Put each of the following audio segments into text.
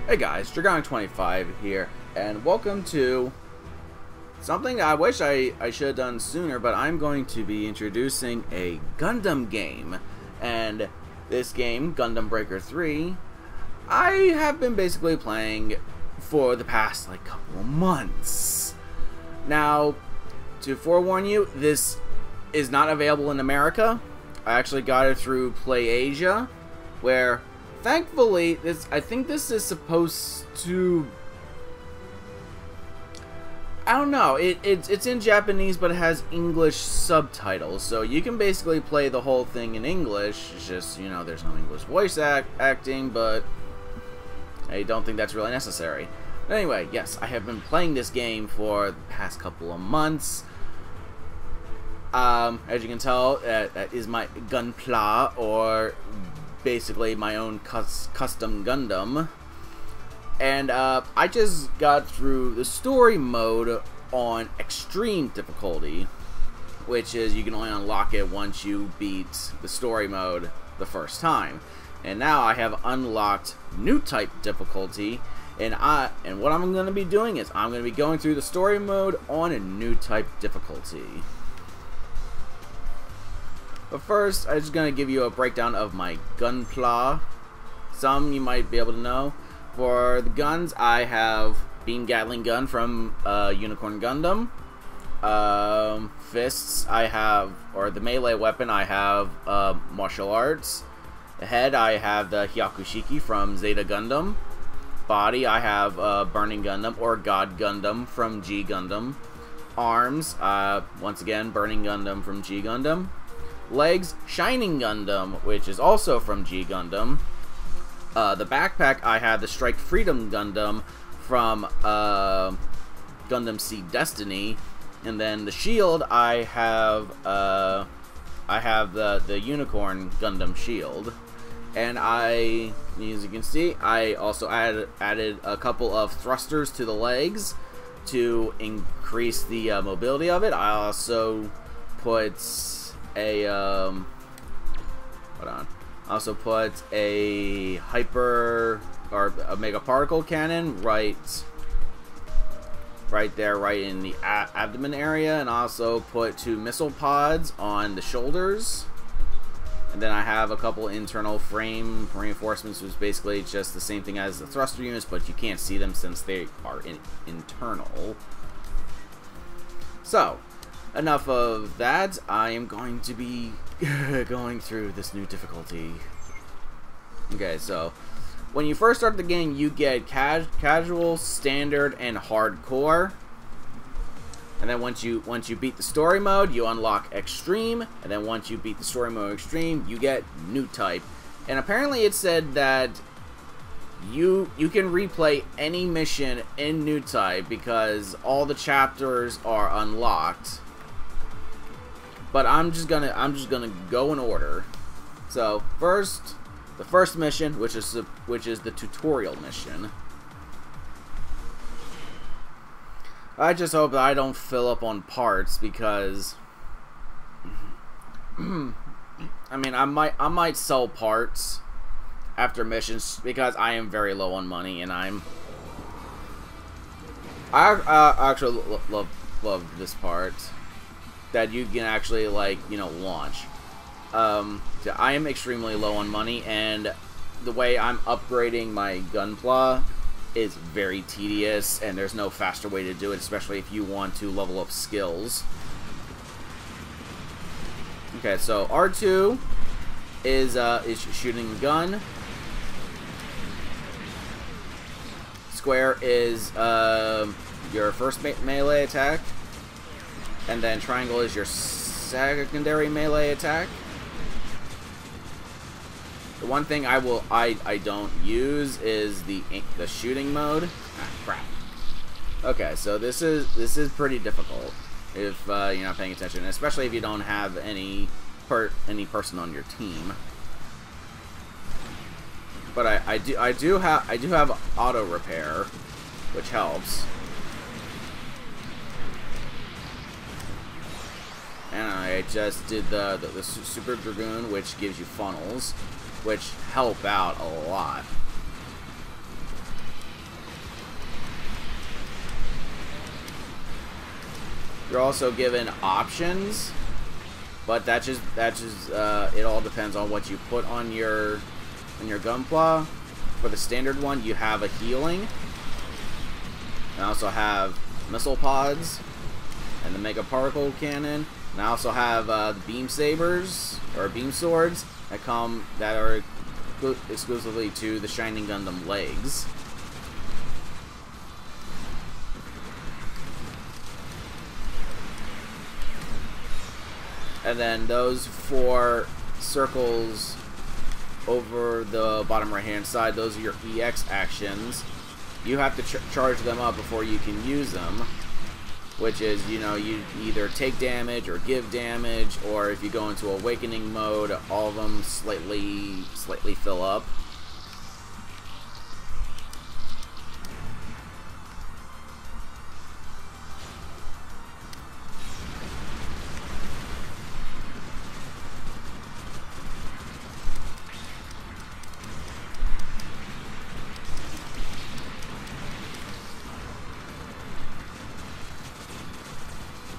Hey guys, Dragonic25 here, and welcome to something I wish I should have done sooner, but I'm going to be introducing a Gundam game. And this game, Gundam Breaker 3, I have been basically playing for the past couple of months. Now, to forewarn you, this is not available in America. I actually got it through PlayAsia, where thankfully, I think this is supposed to... I don't know. It's in Japanese, but it has English subtitles, so you can basically play the whole thing in English. It's just, you know, there's no English voice acting, but I don't think that's really necessary. But anyway, yes, I have been playing this game for the past couple of months. As you can tell, that is my Gunplas, or basically my own custom Gundam. And I just got through the story mode on extreme difficulty, which is you can only unlock it once you beat the story mode the first time. And now I have unlocked Newtype difficulty, and what I'm going to be doing is I'm going to be going through the story mode on a Newtype difficulty. But first, I'm just going to give you a breakdown of my Gunplas. Some you might be able to know. For the guns, I have Beam Gatling Gun from Unicorn Gundam. Fists, I have, or the melee weapon, I have Martial Arts. The head, I have the Hyakushiki from Zeta Gundam. Body, I have Burning Gundam, or God Gundam from G Gundam. Arms, once again, Burning Gundam from G Gundam. Legs, Shining Gundam, which is also from G Gundam. The backpack, I have the Strike Freedom Gundam from Gundam Seed Destiny, and then the shield, I have the Unicorn Gundam shield, and as you can see, I also added a couple of thrusters to the legs to increase the mobility of it. I also put a hyper or a mega particle cannon right there, right in the abdomen area, and also put 2 missile pods on the shoulders. And then I have a couple internal frame reinforcements, which is basically just the same thing as the thruster units, but you can't see them since they are internal. So, enough of that. I am going to be going through this new difficulty. Okay, so when you first start the game, you get casual, standard, and hardcore. And then once you beat the story mode, you unlock extreme. And then once you beat the story mode extreme, you get Newtype. And apparently it said that you can replay any mission in Newtype because all the chapters are unlocked. But I'm just gonna go in order. So the first mission, which is the tutorial mission. I just hope that I don't fill up on parts, because I mean, I might sell parts after missions, because I am very low on money, and I actually love this part, that you can actually, launch. I am extremely low on money, and the way I'm upgrading my Gunplas is very tedious, and there's no faster way to do it, especially if you want to level up skills. Okay, so R2 is shooting the gun. Square is your first melee attack. And then triangle is your secondary melee attack. The one thing I don't use is the shooting mode. Ah, crap. Okay, so this is pretty difficult if you're not paying attention, especially if you don't have any person on your team. But I do have auto repair, which helps. And I just did the Super Dragoon, which gives you funnels, which help out a lot. You're also given options, but that's just it all depends on what you put on your Gunpla. For the standard one, you have a healing. I also have missile pods and the mega particle cannon. And I also have the beam sabers or beam swords that are exclusively to the Shining Gundam legs. And then those 4 circles over the bottom right hand side, those are your EX actions. You have to charge them up before you can use them, which is, you know, you either take damage or give damage, or if you go into awakening mode, all of them slightly fill up.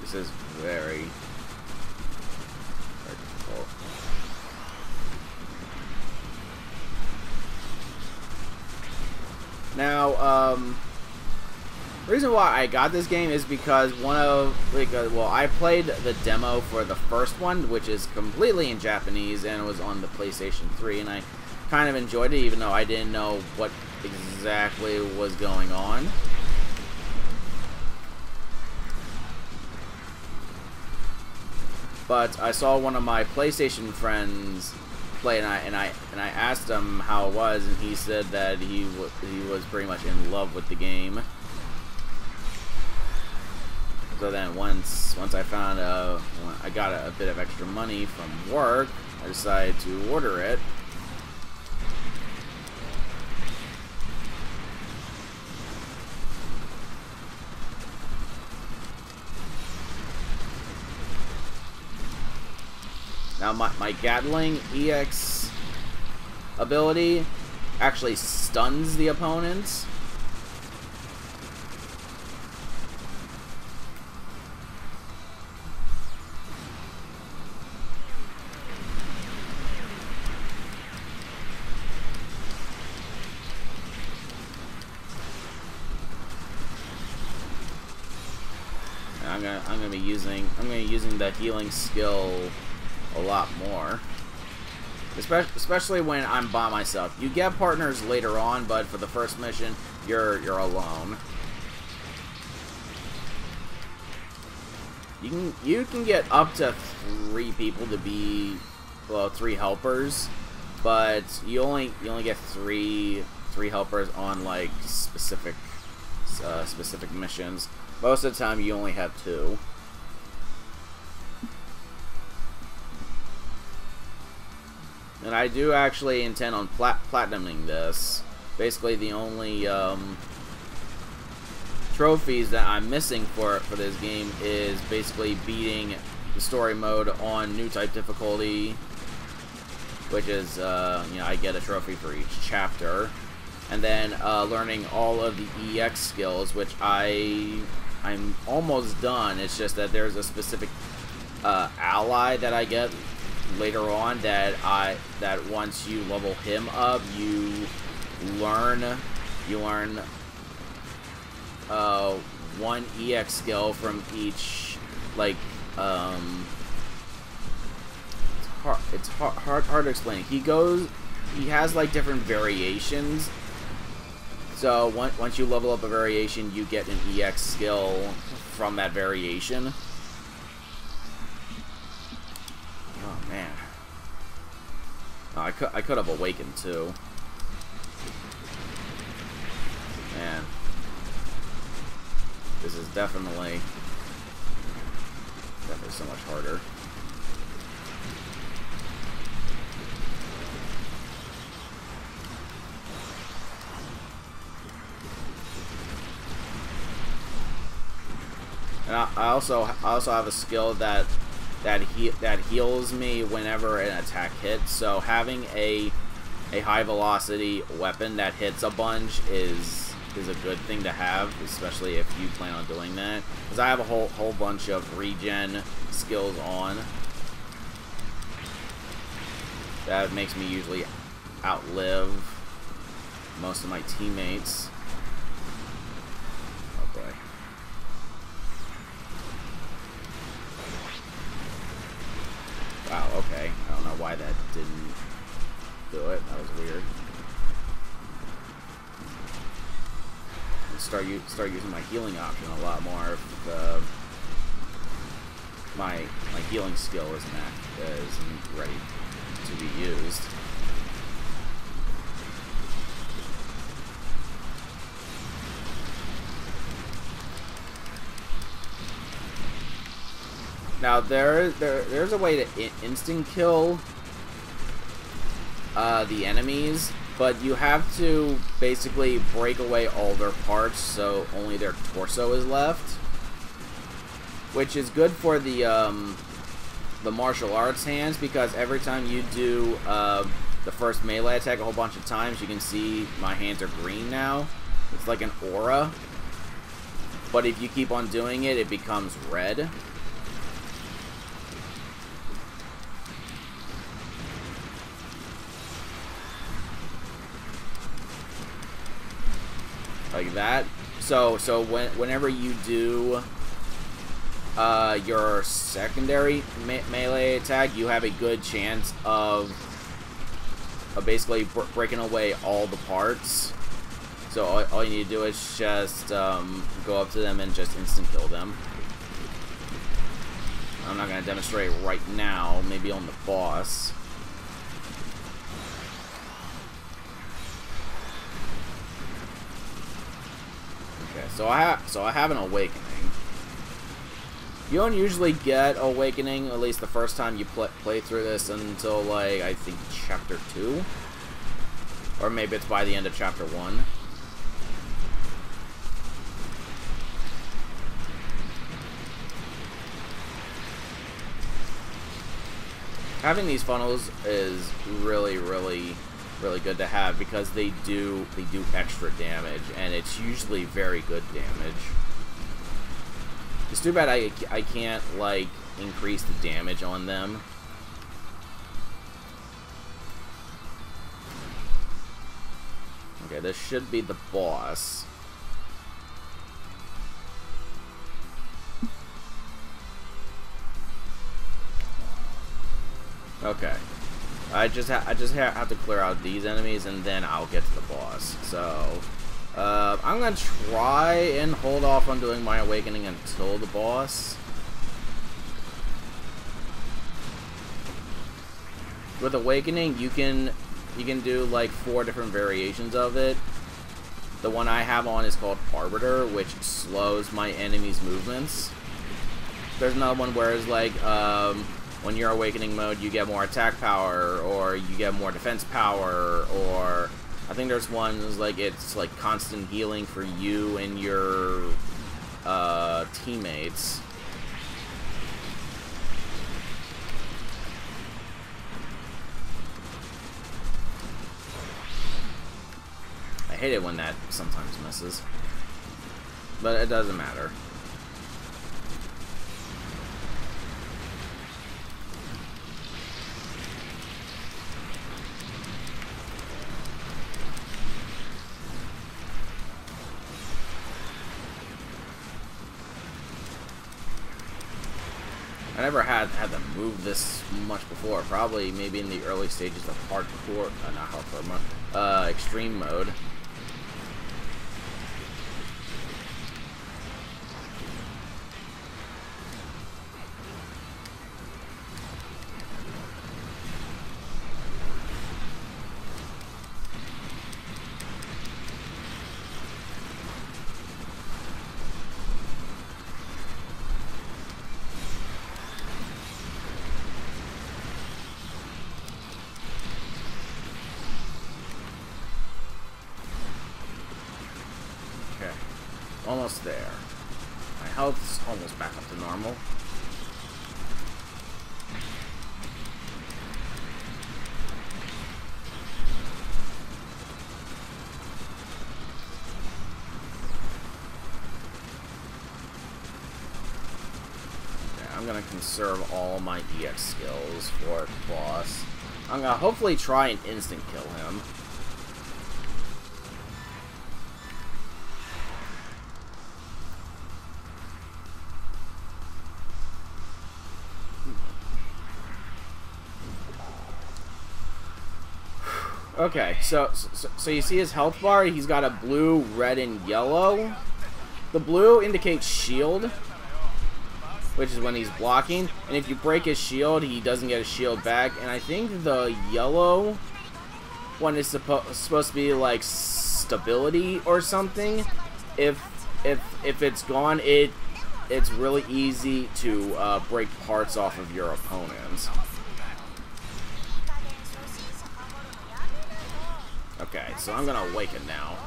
This is very difficult. Now, the reason why I got this game is because I played the demo for the first one, which is completely in Japanese, and it was on the PlayStation 3, and I kind of enjoyed it, even though I didn't know what exactly was going on. But I saw one of my PlayStation friends play, and I asked him how it was, and he said that he was pretty much in love with the game. So then once I found I got a bit of extra money from work, I decided to order it. Now my Gatling EX ability actually stuns the opponents. I'm gonna be using the healing skill a lot more, especially when I'm by myself. You get partners later on, but for the first mission, you're alone. You can get up to 3 people to be, well, 3 helpers, but you only get three helpers on like specific missions. Most of the time, you only have 2. And I do actually intend on platinuming this. Basically, the only trophies that I'm missing for this game is basically beating the story mode on Newtype difficulty, which is, you know, I get a trophy for each chapter, and then learning all of the EX skills, which I'm almost done. It's just that there's a specific ally that I get later on that once you level him up, you learn 1 EX skill from each, like, it's hard to explain. He has like different variations. So once you level up a variation, you get an EX skill from that variation. Oh man, oh, I could have awakened too. Man, this is definitely so much harder. And I also have a skill that heals me whenever an attack hits. So having a high velocity weapon that hits a bunch is is a good thing to have, especially if you plan on doing that. Because I have a whole bunch of regen skills on. That makes me usually outlive most of my teammates. Oh boy. Wow, okay. I don't know why that didn't do it. That was weird. Start using my healing option a lot more if my healing skill isn't ready to be used. Now there's a way to instant kill the enemies, but you have to basically break away all their parts so only their torso is left, which is good for the martial arts hands, because every time you do the first melee attack a whole bunch of times, you can see my hands are green now. It's like an aura, but if you keep on doing it, it becomes red. Like that. So whenever you do your secondary melee attack, you have a good chance of basically breaking away all the parts. So all you need to do is just go up to them and just instant kill them. I'm not going to demonstrate right now, maybe on the boss. Okay, so I have an awakening. You don't usually get awakening, at least the first time you play through this, until like I think chapter 2, or maybe it's by the end of chapter 1. Having these funnels is really good to have, because they do extra damage, and it's usually very good damage. It's too bad I can't like increase the damage on them. Okay, this should be the boss. Okay. I just have to clear out these enemies, and then I'll get to the boss. So, I'm gonna try and hold off on doing my awakening until the boss. With awakening, you can do like 4 different variations of it. The one I have on is called Arbiter, which slows my enemy's movements. There's another one where it's like, when you're awakening mode, you get more attack power, or you get more defense power, or I think there's one that's like it's like constant healing for you and your teammates. I hate it when that sometimes misses, but it doesn't matter. I never had to move this much before. Probably maybe in the early stages of hardcore, not hardcore mode, extreme mode. Almost there. My health's almost back up to normal. I'm gonna conserve all my EX skills for the boss. I'm gonna hopefully try and instant kill him. Okay, so you see his health bar, he's got a blue, red, and yellow. The blue indicates shield, which is when he's blocking, and if you break his shield, he doesn't get his shield back, and I think the yellow one is supposed to be like stability or something. If it's gone, it's really easy to break parts off of your opponents. Okay, so I'm gonna awaken now.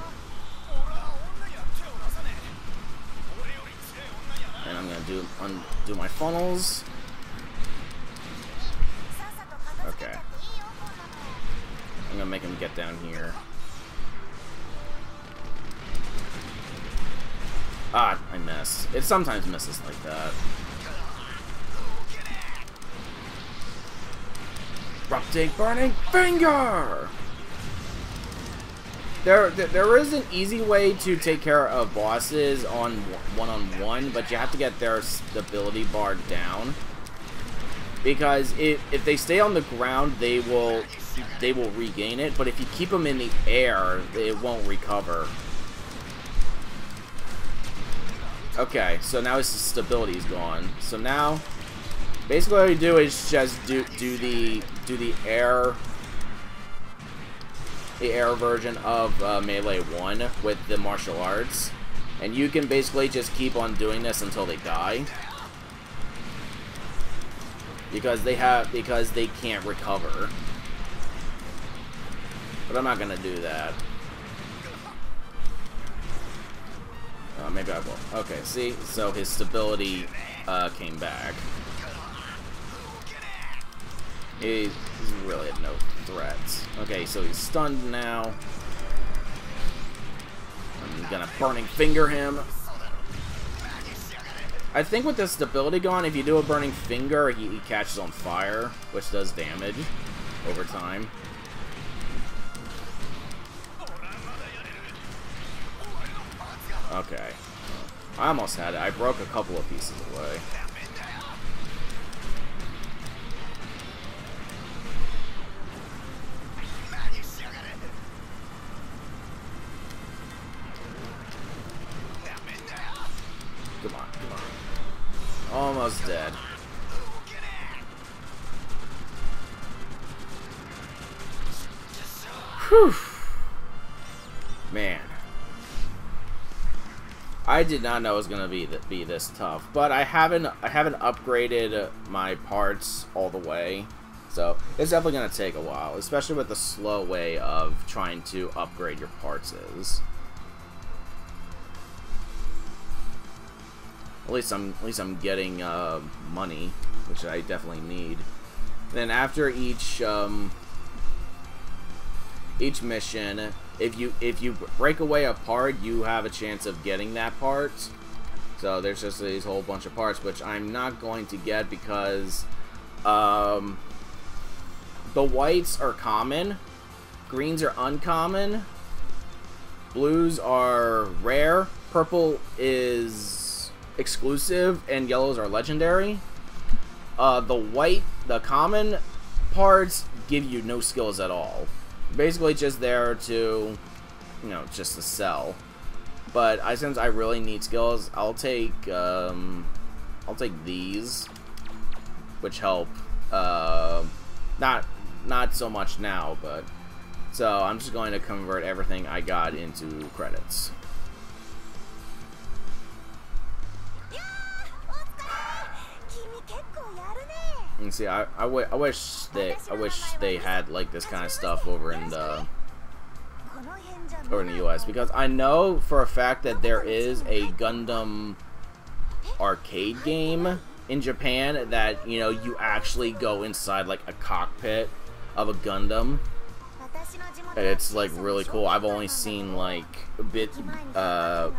And I'm gonna undo my funnels. Okay. I'm gonna make him get down here. Ah, I missed. It sometimes misses like that. Erupting burning finger! There is an easy way to take care of bosses on one-on-one, but you have to get their stability bar down. Because if they stay on the ground, they will regain it, but if you keep them in the air, it won't recover. Okay, so now his stability is gone. So now, basically what you do is just do the air version of Melee 1 with the martial arts, and you can basically just keep on doing this until they die, because they can't recover. But I'm not gonna do that. Maybe I will. Okay, see, so his stability came back. He's really had no threats. Okay, so he's stunned now. I'm gonna burning finger him. I think with the stability gone, if you do a burning finger, he catches on fire, which does damage over time. Okay. I almost had it. I broke a couple of pieces away. Come on, come on. Almost dead. Whew. Man. I did not know it was gonna be this tough, but I haven't upgraded my parts all the way, so it's definitely gonna take a while, especially with the slow way of trying to upgrade your parts is. At least I'm getting money, which I definitely need. And then after each mission, if you break away a part, you have a chance of getting that part. So there's just these whole bunch of parts, which I'm not going to get because the whites are common, greens are uncommon, blues are rare, purple is exclusive, and yellows are legendary. The common parts give you no skills at all. Basically just there to, you know, just to sell. But since I really need skills, I'll take these, which help. Not so much now, but so I'm just going to convert everything I got into credits. And see, I wish they had like this kind of stuff over in the US, because I know for a fact that there is a Gundam arcade game in Japan that, you know, you actually go inside like a cockpit of a Gundam. And it's like really cool. I've only seen like a bit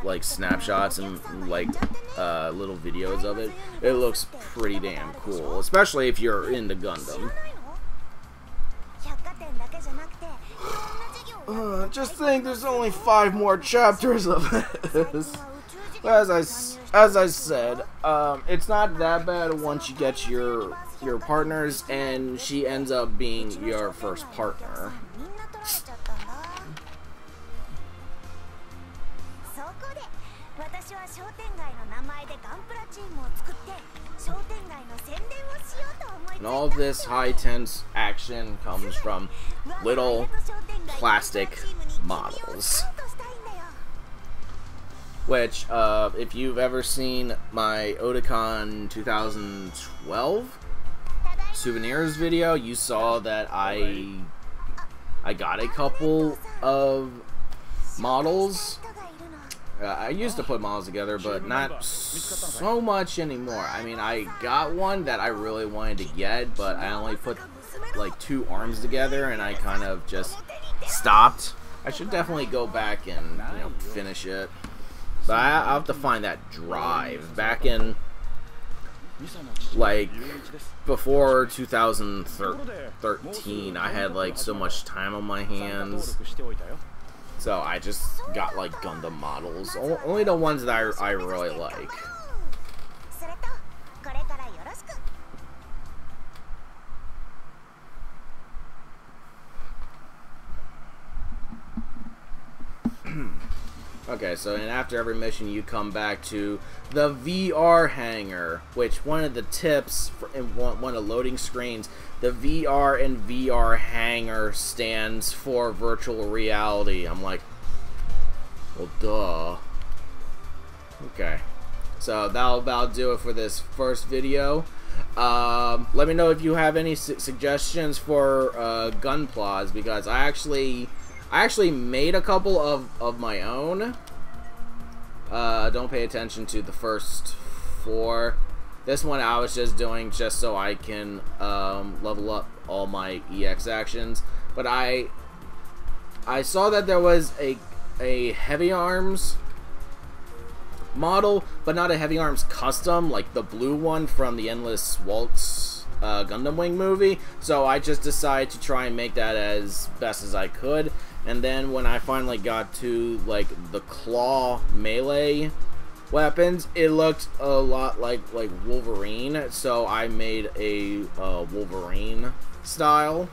like snapshots and like little videos of it. It looks pretty damn cool, especially if you're into Gundam. Just think there's only 5 more chapters of this. As I said, it's not that bad once you get your partners, and she ends up being your first partner. And all of this high-tense action comes from little plastic models. Which, if you've ever seen my Otakon 2012 souvenirs video, you saw that I got a couple of models. I used to put models together, but not so much anymore. I mean, I got one that I really wanted to get, but I only put like 2 arms together, and I kind of just stopped. I should definitely go back and, you know, finish it. But I'll have to find that drive. Back in, like, before 2013, I had, like, so much time on my hands. So I just got, like, Gundam models. Only the ones that I really like. Okay, so and after every mission you come back to the VR hangar, which one of the tips for, in one of the loading screens, the VR and VR hangar stands for virtual reality. I'm like, well, duh. Okay, so that'll about do it for this first video. Let me know if you have any suggestions for Gunplas, because I actually made a couple of my own. Don't pay attention to the first 4. This one I was just doing just so I can level up all my EX actions. But I saw that there was a heavy arms model, but not a heavy arms custom, like the blue one from the Endless Waltz Gundam Wing movie. So I just decided to try and make that as best as I could. And then when I finally got to like the claw melee weapons, it looked a lot like Wolverine, so I made a Wolverine style.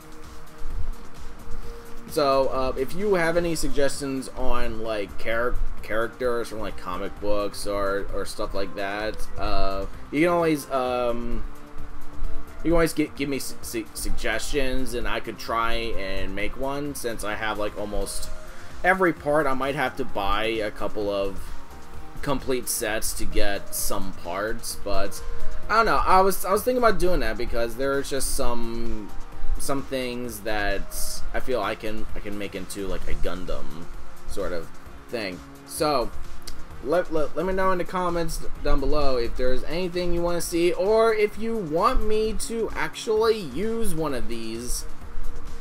So if you have any suggestions on like characters from like comic books or stuff like that, you can always give me suggestions, and I could try and make one. Since I have like almost every part, I might have to buy a couple of complete sets to get some parts. But I don't know. I was thinking about doing that because there's just some things that I feel I can make into like a Gundam sort of thing. So let me know in the comments down below if there's anything you want to see, or if you want me to actually use one of these,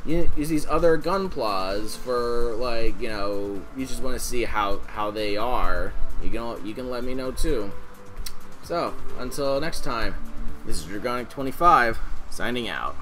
use these other Gunplas for, like, you know, you just want to see how they are. You can let me know too. So until next time, this is Dragonic25 signing out.